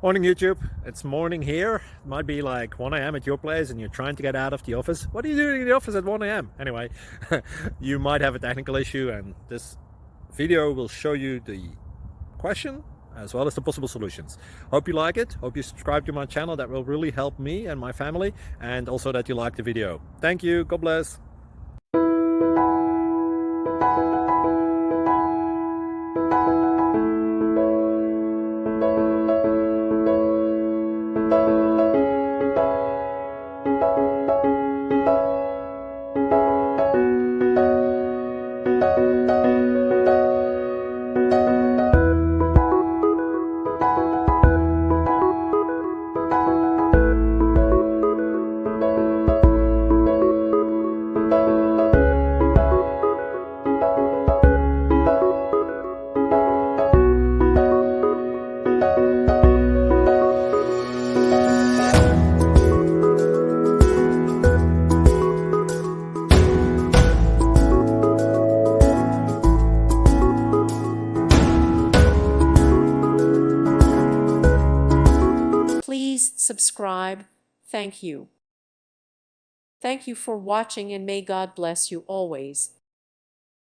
Morning YouTube, it's morning here. It might be like 1 a.m. at your place and you're trying to get out of the office. What are you doing in the office at 1 a.m.? Anyway, you might have a technical issue and this video will show you the question as well as the possible solutions. Hope you like it, hope you subscribe to my channel. That will really help me and my family, and also that you like the video. Thank you, God bless. Please subscribe. Thank you. Thank you for watching, and may God bless you always.